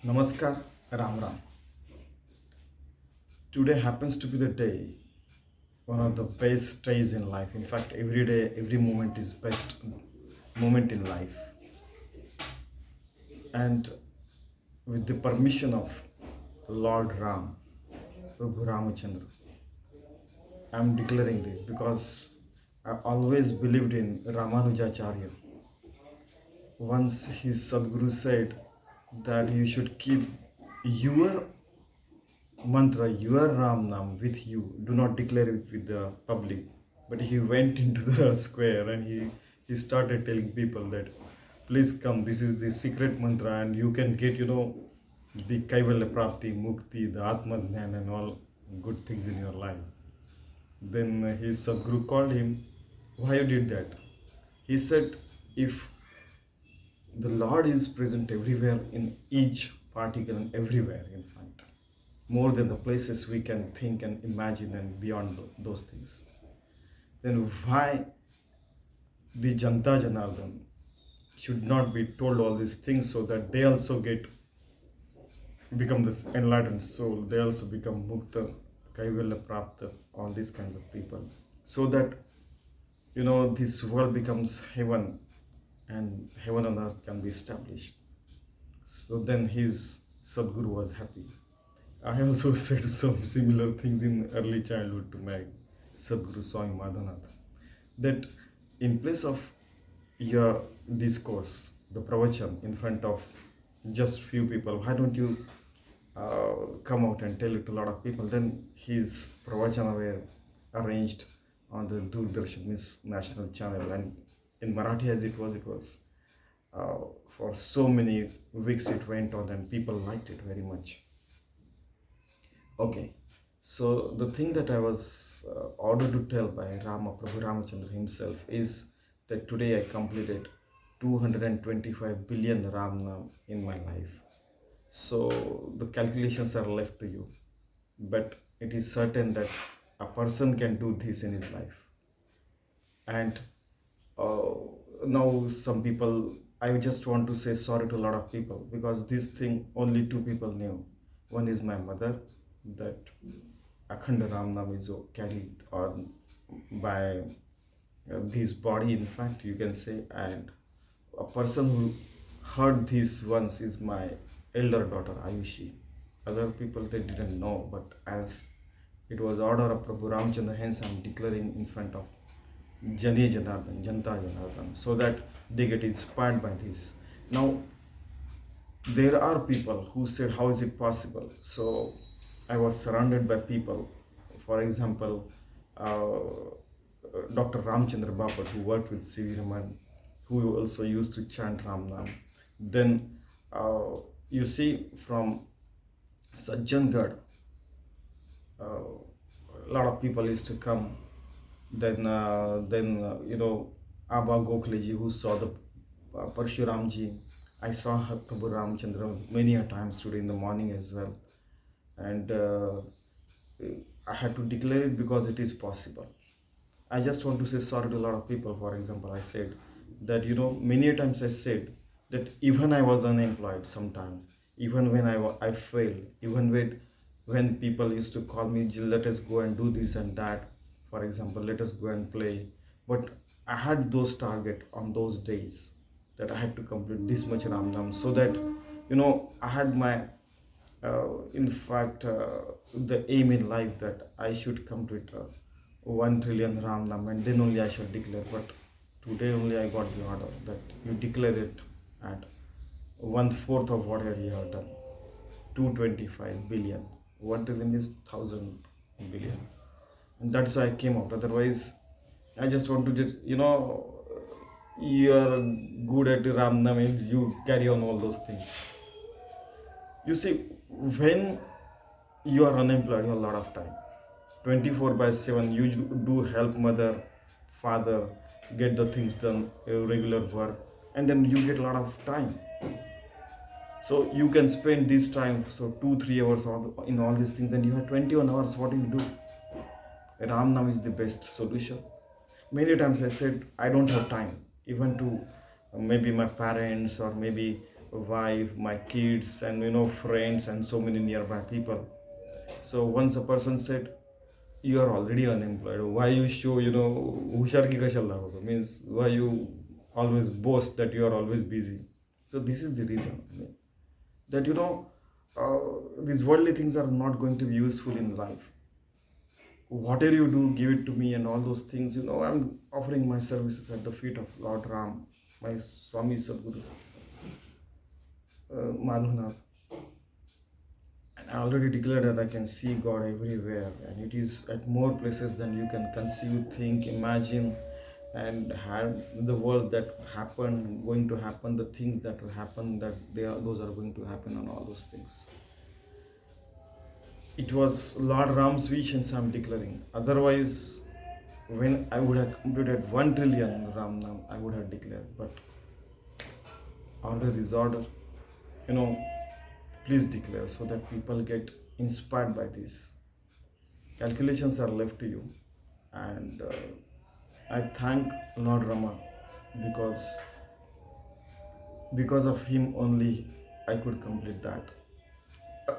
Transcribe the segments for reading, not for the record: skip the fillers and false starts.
Namaskar, Ram Ram. Today happens to be the day, one of the best days in life. In fact, every day, every moment is best moment in life. And with the permission of Lord Ram, Prabhu Ramchandra, I am declaring this because I always believed in Ramanujacharya. Once his Sadguru said that you should keep your mantra, your Ram Naam with you. Do not declare it with the public. But he went into the square and he started telling people that please come, this is the secret mantra and you can get, the Kaivalya Prapti, Mukti, the Atma Dhyan and all good things in your life. Then his Sadguru called him, why you did that? He said, if the Lord is present everywhere in each particle and everywhere, in fact, more than the places we can think and imagine and beyond those things. Then why the Janta Janardhan should not be told all these things so that they also become this enlightened soul, they also become Mukta, Kaivalya Prapta, all these kinds of people. So that this world becomes heaven and heaven on earth can be established. So then his Sadguru was happy. I also said some similar things in early childhood to my Sadguru Swami Madhanath. That in place of your discourse, the pravachan in front of just few people, why don't you come out and tell it to a lot of people? Then his pravachana were arranged on the Darshan means national channel, and in Marathi as it was for so many weeks it went on and people liked it very much. Okay, so the thing that I was ordered to tell by Prabhu Ramchandra himself is that today I completed 225 billion Ram Naam in my life. So the calculations are left to you, but it is certain that a person can do this in his life. And uh, now some people, I just want to say sorry to a lot of people because this thing only two people knew. One is my mother, that Akhanda Ram Naam is carried on by this body, in fact, you can say, and a person who heard this once is my elder daughter Ayushi. Other people they didn't know, but as it was order of Prabhu Ramchandra, hence I am declaring in front of Jani Janardhan, Janta Janardhan, so that they get inspired by this. Now, there are people who said, how is it possible? So I was surrounded by people. For example, Dr. Ramchandra Bapat, who worked with C.V. Raman, who also used to chant Ram Naam. Then you see from Sajjangad, a lot of people used to come. Then Abba Gokhleji, who saw the Parshuramji. I saw Prabhu Ramchandra many a times today in the morning as well. And I had to declare it because it is possible. I just want to say sorry to a lot of people. For example, I said that, many a times I said that even I was unemployed sometimes, even when I failed, even when people used to call me, "Jill, let us go and do this and that. For example, let us go and play." But I had those target on those days that I had to complete this much Ram Naam so that, I had my in fact, the aim in life that I should complete 1 trillion Ram Naam and then only I should declare. But today only I got the order that you declare it at 1/4 of whatever you have done. 225 billion. 1 trillion is 1000 billion. And that's why I came out. Otherwise, I just want to just, you are good at Ram Naam and you carry on all those things. You see, when you are unemployed, you have a lot of time. 24/7, you do help mother, father, get the things done, regular work, and then you get a lot of time. So you can spend this time, so 2-3 hours in all these things, then you have 21 hours. What do you do? Ram Naam is the best solution. Many times I said, I don't have time, even to maybe my parents or maybe wife, my kids, and friends, and so many nearby people. So once a person said, you are already unemployed, why you show hushar ki kashala dakhवतो, means why you always boast that you are always busy. So this is the reason, that these worldly things are not going to be useful in life. Whatever you do, give it to me, and all those things. I'm offering my services at the feet of Lord Ram, my Swami Sadguru, Madhanath. And I already declared that I can see God everywhere, and it is at more places than you can conceive, think, imagine, and have the world that happen, going to happen, the things that will happen, that those are going to happen, and all those things. It was Lord Ram's wish, and so I'm declaring. Otherwise, when I would have completed 1 trillion Ram Naam, I would have declared. But order is order. Please declare so that people get inspired by this. Calculations are left to you. And I thank Lord Rama, because of him only I could complete that.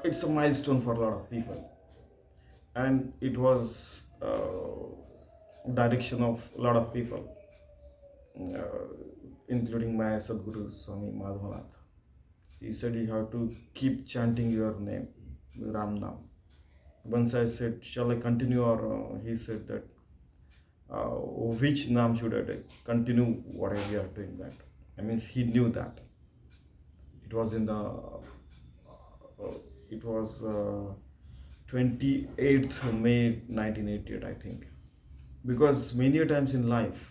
It's a milestone for a lot of people. And it was direction of a lot of people, including my Sadguru Swami Madhvanath. He said you have to keep chanting your name, Ram Naam. Once I said, shall I continue, or he said that, which Naam should I take? Continue whatever you are doing that. I mean, he knew that. It was in the, it was 28th May 1988, I think. Because many times in life,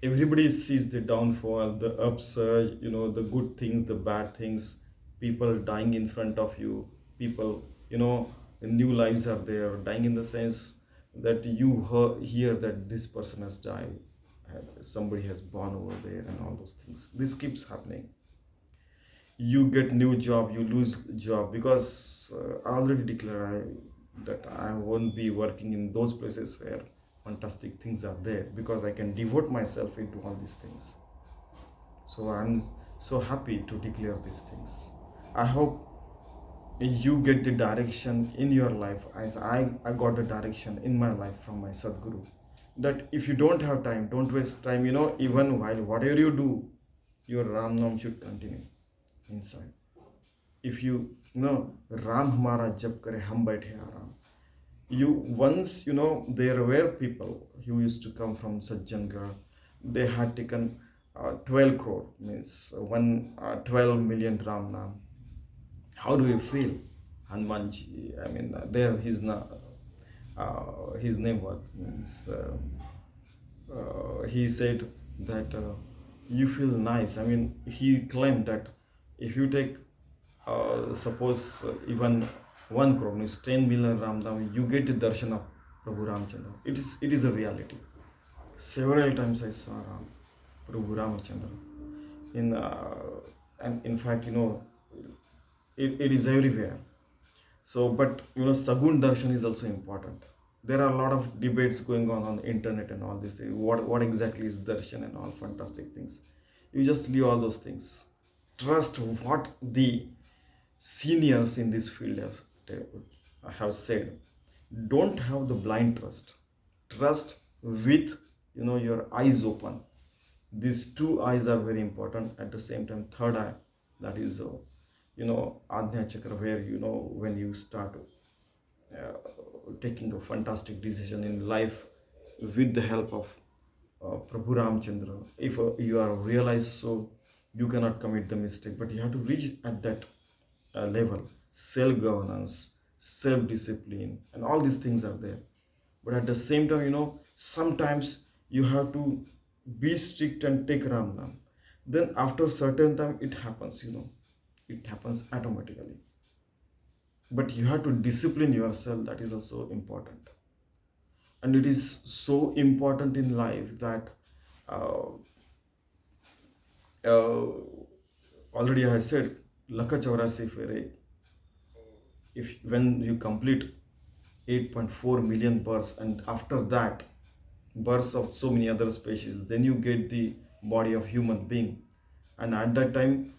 everybody sees the downfall, the upsurge, the good things, the bad things, people dying in front of you, people, new lives are there, dying in the sense that you hear that this person has died, somebody has born over there, and all those things. This keeps happening. You get new job, you lose job, because I already declared that I won't be working in those places where fantastic things are there, because I can devote myself into all these things. So I'm so happy to declare these things. I hope you get the direction in your life as I got the direction in my life from my Sadguru, that if you don't have time, don't waste time, even while whatever you do, your Ram Naam should continue inside. If you know Ram Hamara Jap Kare Hum Baithe Aaram. Once there were people who used to come from Sajjangarh. They had taken 12 crore, means 12 million Ram Naam. How do you feel, Hanumanji? I mean, there his name was, means he said that you feel nice. I mean, he claimed that if you take suppose even 1 crore, means 10 million Ram Naam, you get the darshan of Prabhu Ramchandra. It is a reality. Several times I saw Prabhu Ramchandra and in fact, it is everywhere. So, but Sagun Darshan is also important. There are a lot of debates going on the internet and all this. What exactly is Darshan and all fantastic things. You just leave all those things. Trust what the seniors in this field have said. Don't have the blind trust. Trust with your eyes open. These two eyes are very important. At the same time, third eye, that is Ajna Chakra, where when you start taking a fantastic decision in life with the help of Prabhu Ramchandra. If you are realized, so you cannot commit the mistake, but you have to reach at that level. Self-governance, self-discipline, and all these things are there. But at the same time, sometimes you have to be strict and take Ram Naam. Then after a certain time, it happens, it happens automatically. But you have to discipline yourself. That is also important. And it is so important in life that already I said, Lakha Chaurasi Fere, when you complete 8.4 million births, and after that births of so many other species, then you get the body of human being. And at that time,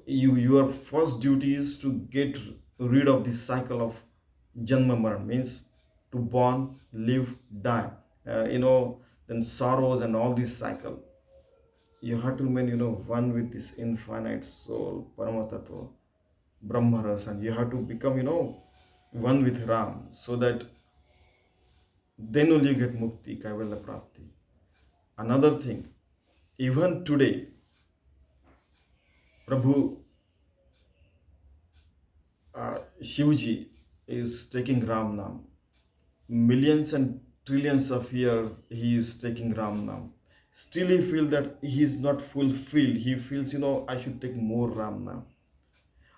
your first duty is to get rid of this cycle of janma maran, means to born, live, die. Then sorrows and all this cycle. You have to remain, one with this infinite soul, Paramatatva, Brahma Ras, and you have to become, one with Ram, so that then only you get mukti, Kaivalya Prapti. Another thing, even today, Prabhu Shivji is taking Ram Naam. Millions and trillions of years he is taking Ram Naam. Still he feels that he is not fulfilled. He feels, I should take more Ram Naam.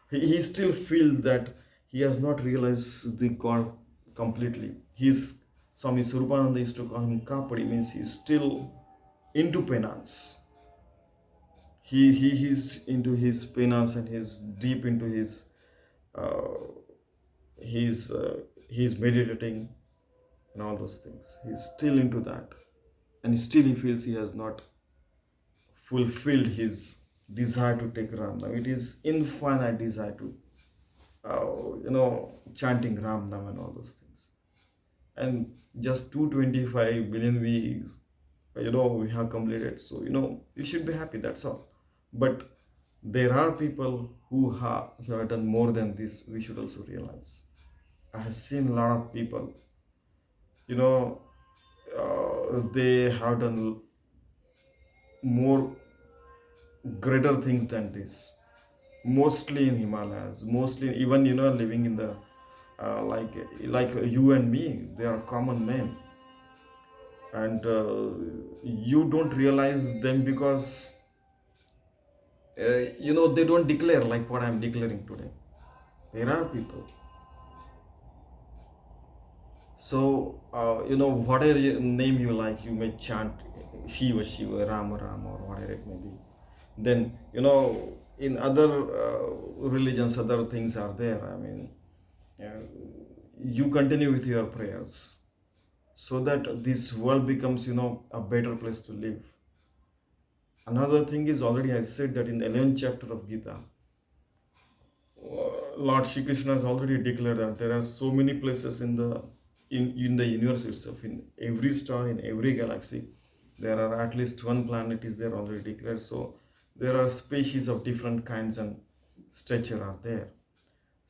He still feels that he has not realized the God completely. He's Swami Swarupananda used to call him Kapadi, means he's still into penance. He's into his penance and he's deep into uh, he's meditating and all those things. He's still into that, and still he feels he has not fulfilled his desire to take Ram Naam. It is infinite desire to, chanting Ram Naam and all those things. And just 225 billion weeks, we have completed. So, you should be happy, that's all. But there are people who have done more than this, we should also realize. I have seen a lot of people, they have done more greater things than this, mostly in Himalayas, mostly even, living in the like you and me, they are common men, and you don't realize them because they don't declare like what I'm declaring today. There are people. So whatever name you like, you may chant Shiva Shiva, Rama Rama, or whatever it may be. Then in other religions, other things are there. I mean, uh, you continue with your prayers, so that this world becomes, a better place to live. Another thing is, already I said that in the 11th chapter of Gita, Lord Shri Krishna has already declared that there are so many places in the universe itself, in every star, in every galaxy, there are at least one planet is there already declared. So there are species of different kinds and stature are there.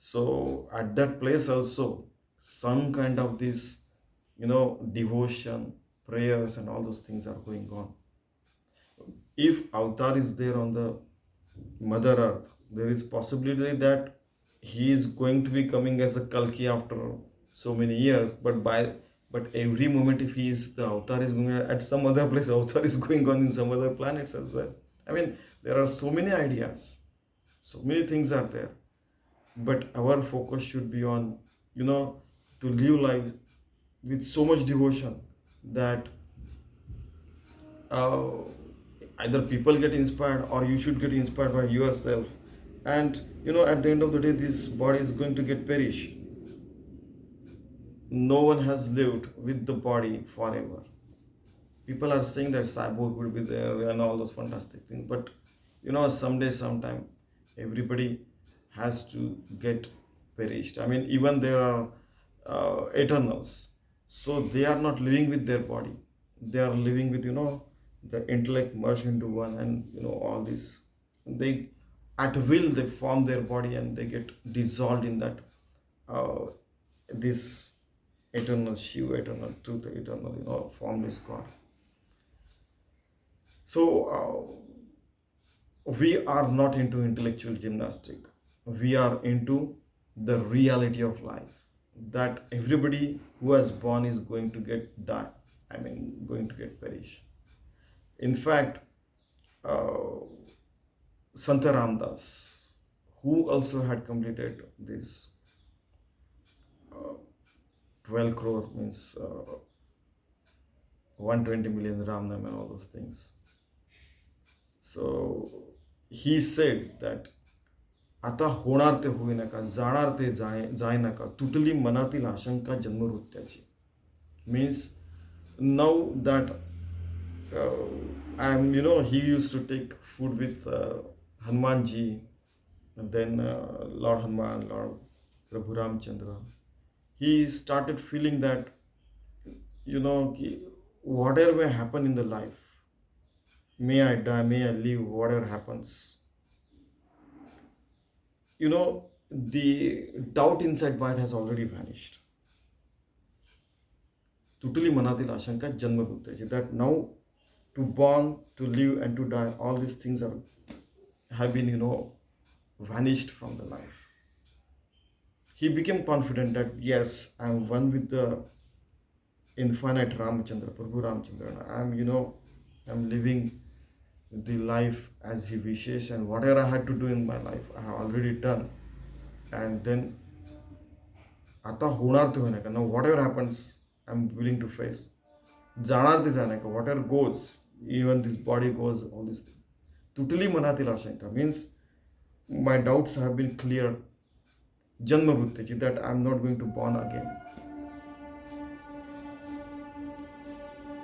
So at that place also, some kind of this, devotion, prayers, and all those things are going on. If avatar is there on the Mother Earth, there is possibility that he is going to be coming as a Kalki after so many years. But every moment, if he is the avatar is going at some other place, avatar is going on in some other planets as well. I mean, there are so many ideas, so many things are there. But our focus should be on, to live life with so much devotion that uh, either people get inspired or you should get inspired by yourself. And at the end of the day, this body is going to get perish. No one has lived with the body forever. People are saying that cyborg will be there and all those fantastic things, but someday, sometime, everybody has to get perished. I mean, even there are eternals, so they are not living with their body. They are living with, the intellect merged into one, and all this. They at will they form their body and they get dissolved in that this eternal Shiva, eternal truth, eternal formless God. So we are not into intellectual gymnastic. We are into the reality of life. That everybody who has born is going to get die. I mean, going to get perish. In fact, uh, Santa Ramdas, who also had completed this 12 crore, means 120 million Ram Naam and all those things. So he said that आता होणार ते होई नका, जाणार ते जाय नका, तुटली मनातील आशंका जन्मवृत्त्याची. Means now that he used to take food with Hanumanji, and then Lord Hanuman, Lord Prabhu Ramchandra. He started feeling that, whatever may happen in the life, may I die, may I live, whatever happens, the doubt inside mind has already vanished. Totally manatil ashanka janma bhuktaji, that now to born, to live, and to die, all these things have been, vanished from the life. He became confident that yes, I am one with the infinite Ramchandra, Prabhu Ramchandra. I'm living the life as he wishes, and whatever I had to do in my life, I have already done. And then आता होणार ते होणार का, now whatever happens, I'm willing to face. जाणार ते जाणार का, whatever goes, even this body goes, all these things. Totally मनातील आशंका means my doubts have been cleared. Janmabhuteji, that I'm not going to born again.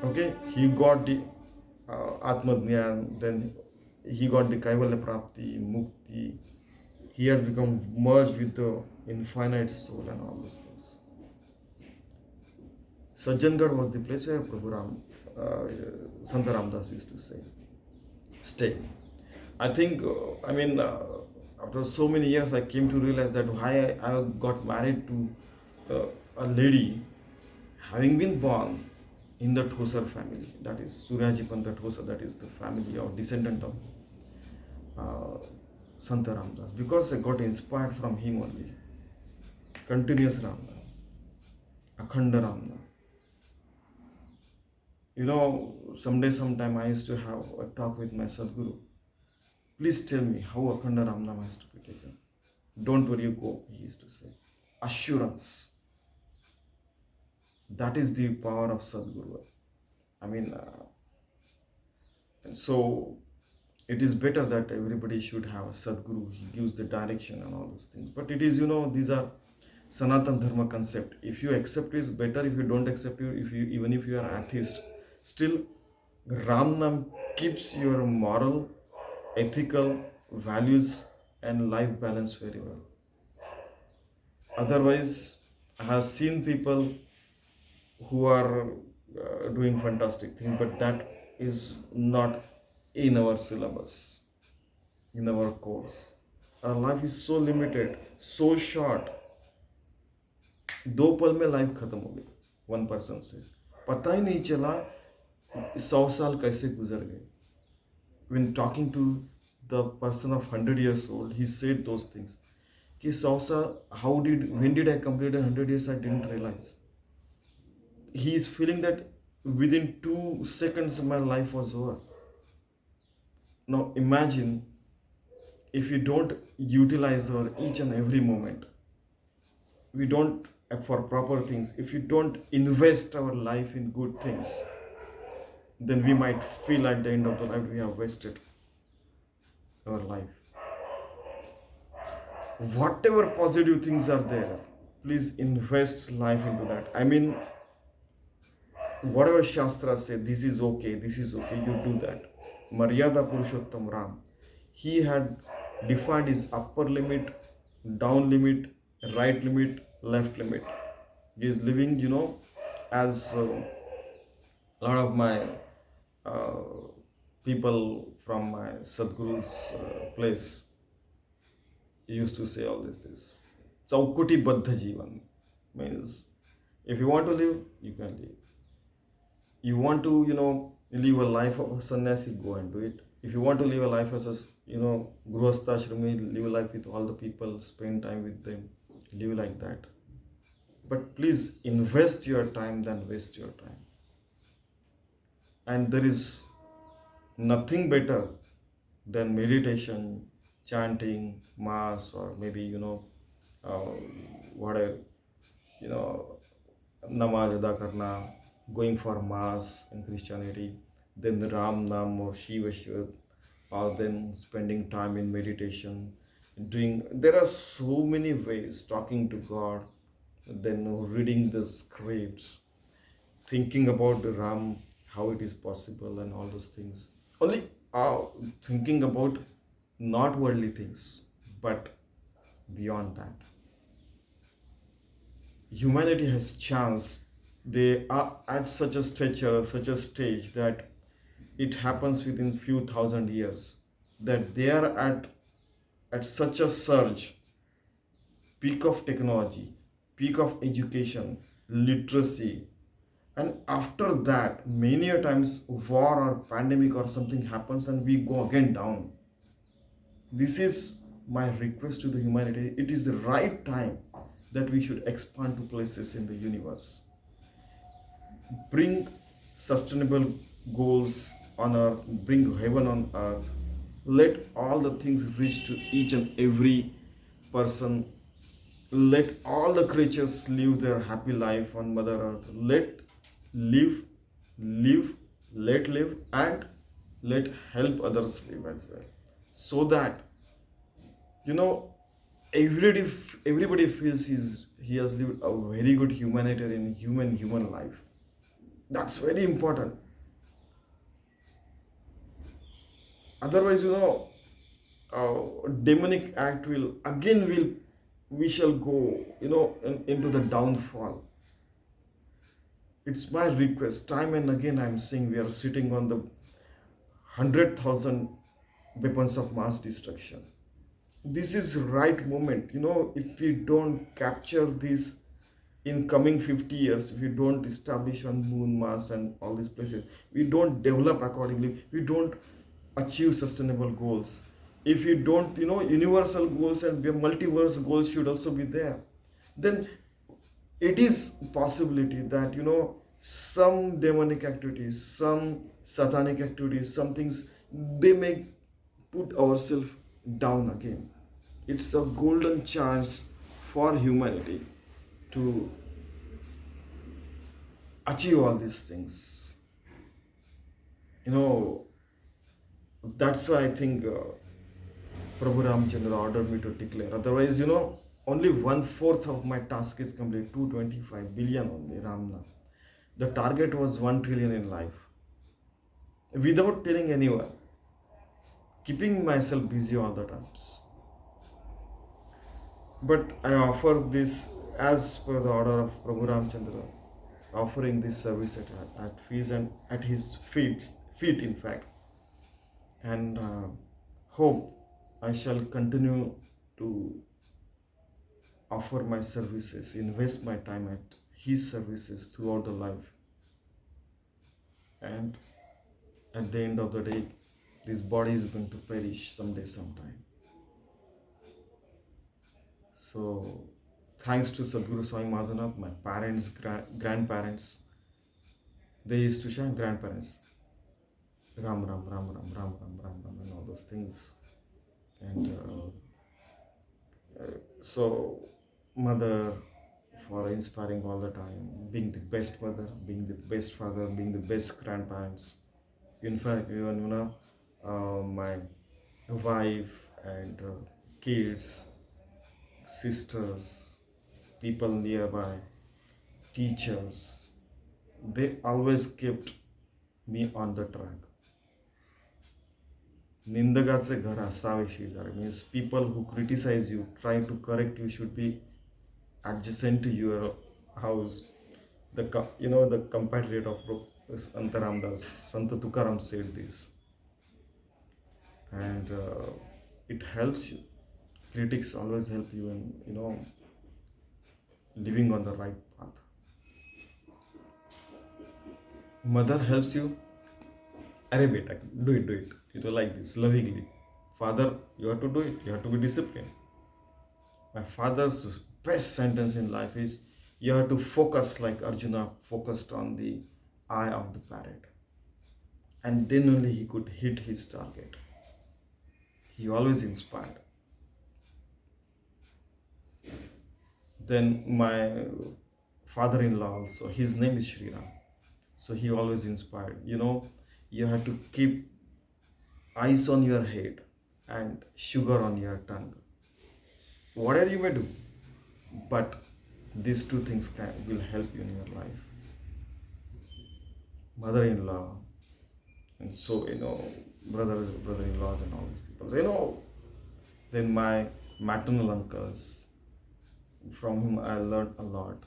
Okay, he got the Atmadnyan, then he got the Kaivalya Prapti, Mukti. He has become merged with the infinite soul and all those things. Sajjangad was the place where Prabhu Sant Ramdas used to stay. I think, after so many years, I came to realize that why I got married to a lady having been born in the Thosar family, that is Suryaji Panta Thosar, that is the family or descendant of Sant Ramdas, because I got inspired from him only. Continuous Ram Naam, Akhanda Ram Naam. Sometime I used to have a talk with my Sadguru. Please tell me how Akhanda Ram Naam has to be taken. Don't worry, go, he used to say. Assurance. That is the power of Sadguru. So it is better that everybody should have a Sadguru. He gives the direction and all those things. But it is, these are Sanatan Dharma concept. If you accept it, it's better. If you don't accept it, even if you are atheist, still Ram Naam keeps your moral, ethical values and life balance very well. Otherwise, I have seen people who are doing fantastic things, but that is not in our syllabus, in our course. Our life is so limited, so short. 2 पल में life खत्म हो गई one person से, पता ही नहीं चला 100 साल कैसे गुजर गए. When talking to the person of 100 years old, he said those things. कि 100 साल, when did I complete 100 years? I didn't realize. He is feeling that within 2 seconds my life was over. Now imagine if we don't utilize our each and every moment, we don't for proper things, if you don't invest our life in good things, then we might feel at the end of the life we have wasted our life. Whatever positive things are there, please invest life into that. Whatever Shastras say, this is okay, you do that. Maryada Purushottam Ram, he had defined his upper limit, down limit, right limit, left limit. He is living, as a lot of my people from my Sadguru's place used to say all this. Chaukuti Baddha Jivan means if you want to live, you can live. You want to, live a life of a sannyasi, go and do it. If you want to live a life as a, Grihastha-ashrami, live a life with all the people, spend time with them, live like that. But please invest your time than waste your time. And there is nothing better than meditation, chanting, mass, or maybe, whatever, namaz ada karna, going for mass in Christianity, then the Ram Naam or Shiva, or then spending time in meditation, there are so many ways, talking to God, then reading the scripts, thinking about the how it is possible and all those things. Only thinking about not worldly things, but beyond that. Humanity has chance. They are at such a stature, such a stage that it happens within few thousand years. That they are at such a surge, peak of technology, peak of education, literacy, and after that, many a times war or pandemic or something happens and we go again down. This is my request to the humanity. It is the right time that we should expand to places in the universe. Bring sustainable goals on earth, bring heaven on earth. Let all the things reach to each and every person. Let all the creatures live their happy life on Mother Earth. Let live, live, let live, and let help others live as well. So that, you know, everybody feels he has lived a very good humanitarian human life. That's very important. Otherwise, demonic act will we shall go, into the downfall. It's my request. Time and again, I'm saying we are sitting on the 100,000 weapons of mass destruction. This is right moment. If we don't capture this in coming 50 years, if we don't establish on Moon, Mars, and all these places, we don't develop accordingly, we don't achieve sustainable goals. If we don't, universal goals and multiverse goals should also be there. Then it is possibility that some demonic activities, some satanic activities, some things, they may put ourselves down again. It's a golden chance for humanity to achieve all these things. That's why I think Prabhu Ramchandra ordered me to declare. Otherwise, only 1/4 of my task is complete. 225 billion only, Ram Naam. The target was 1 trillion in life. Without telling anyone, keeping myself busy all the times. But I offer this as per the order of Prabhu Ramchandra, offering this service at fees and at his feet in fact. And hope I shall continue to offer my services, invest my time at his services throughout the life. And at the end of the day, this body is going to perish someday, sometime. So, thanks to Sadguru Swami Madhanath, my parents, grandparents, they used to chant, grandparents, Ram Ram, Ram Ram, Ram Ram, Ram Ram, and all those things. And so, mother, for inspiring all the time, being the best mother, being the best father, being the best grandparents. In fact, even my wife and kids, sisters, people nearby, teachers, they always kept me on the track. Nindagache ghar asawe shezare means people who criticize you, try to correct you, should be adjacent to your house. The compatriot of Sant Ramdas, Sant Tukaram said this, and it helps you. Critics always help you in living on the right path. Mother helps you. Arey beta, do it. Like this, lovingly. Father, you have to do it. You have to be disciplined. My father's best sentence in life is, you have to focus like Arjuna focused on the eye of the parrot. And then only he could hit his target. He always inspired. Then my father-in-law also, his name is Sri Ram. So he always inspired. You have to keep ice on your head and sugar on your tongue. Whatever you may do, but these two things will help you in your life. Mother-in-law, and so brother-in-laws and all these people. then my maternal uncles, from whom I learned a lot.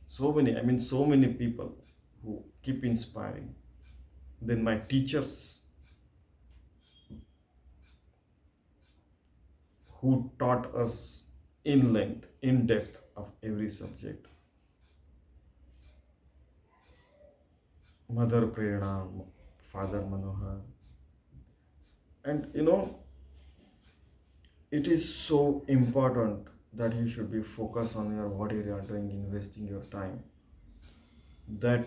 So many, I mean, so many people who keep inspiring. Then my teachers who taught us in length, in depth of every subject. Mother Prerna, Father Manohar. And it is so important that you should be focused on your whatever you are doing, investing your time, that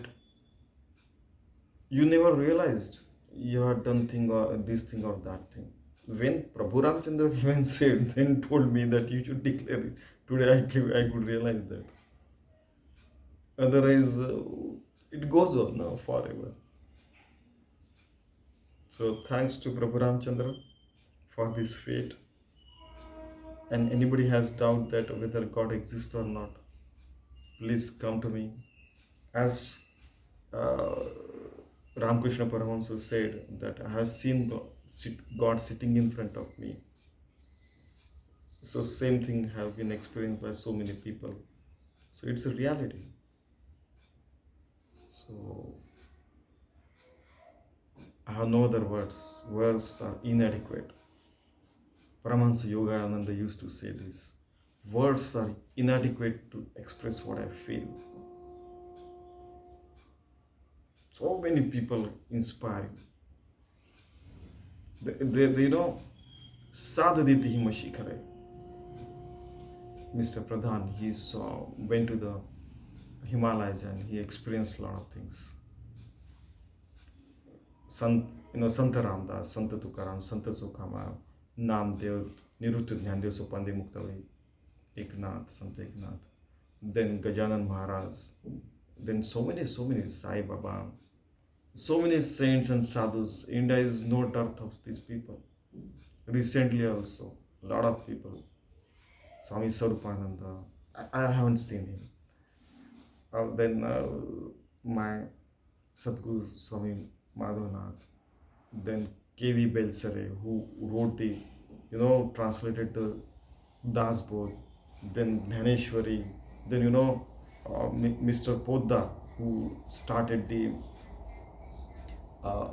you never realized you had done thing or this thing or that thing. When Prabhu Ramchandra even said, then told me that you should declare it. Today I could realize that. Otherwise, it goes on now forever. So thanks to Prabhu Ramchandra for this fate. And anybody has doubt that whether God exists or not, please come to me. As uh, Ramakrishna Paramahansa said, that I have seen God sitting in front of me. So same thing have been experienced by so many people. So it's a reality. So I have no other words. Words are inadequate. Paramahansa Yogananda used to say this. Words are inadequate to express what I feel. So many people inspire. Sadaditi Himashikare. Mr. Pradhan, went to the Himalayas and he experienced a lot of things. Santa Ramdas, Santa Tukaram, Santa Zokhama, Namdev, Niruttu Jnandev Sopande Muktavi, Eknath, Santa Eknath, then Gajanan Maharaj, then so many Sai Baba, so many saints and sadhus. India is no dearth of these people. Recently also, a lot of people. Swami Sarupananda, I haven't seen him. Then my Sadguru Swami Madhavanath, then K.V. Belsare, who wrote translated the Das Bodh, then Dhaneshwari, then Mr. Podda, who started the uh,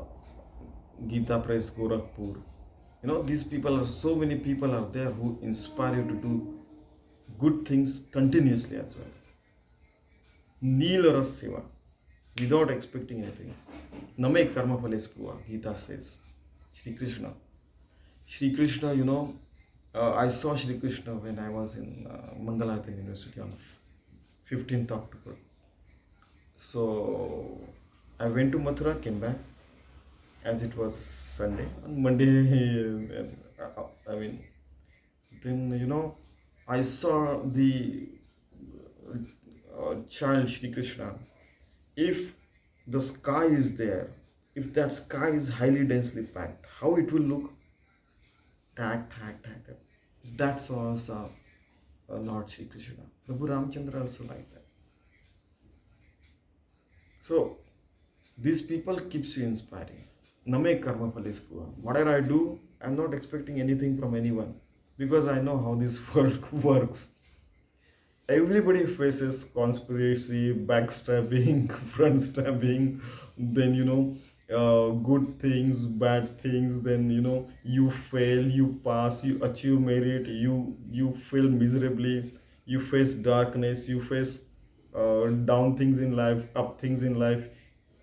Gita Press Gorakhpur. These people are, so many people are there who inspire you to do good things continuously as well. Neela Siva, without expecting anything. Name karma phalespuva, Gita says. Shri Krishna. Shri Krishna, I saw Shri Krishna when I was in Mangalayatan University on 15th October. So I went to Mathura, came back, as it was Sunday. On Monday, then I saw the child Shri Krishna. If the sky is there, if that sky is highly densely packed, how it will look? Tag. That's also Lord Shri Krishna. Prabhu Ramchandra also like that. So these people keeps you inspiring. Name karma phalespuva. Whatever I do, I'm not expecting anything from anyone because I know how this world works. Everybody faces conspiracy, backstabbing, front stabbing, then good things, bad things, then you fail, you pass, you achieve merit, you fail miserably, you face darkness, you face down things in life, up things in life.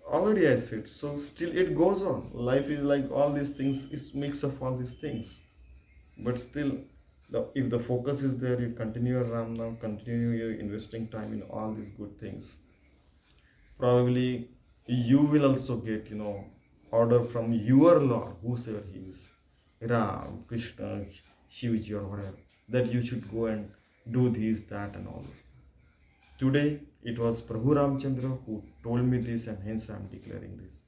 Already I said, so still it goes on. Life is like all these things, it's mix of all these things. But still, if the focus is there, you continue your Ram Naam, continue your investing time in all these good things. Probably you will also get, order from your Lord, whosoever he is, Ram, Krishna, Shivji or whatever, that you should go and do this, that and all this. Today, it was Prabhu Ramchandra who told me this and hence I am declaring this.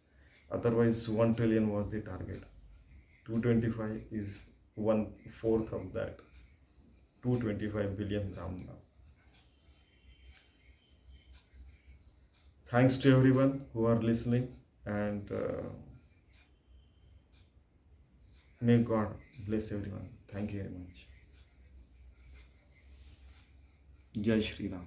Otherwise, 1 trillion was the target. 225 is 1/4 of that. 225 billion Ram Naam. Thanks to everyone who are listening, and may God bless everyone. Thank you very much. Jai Shri Ram.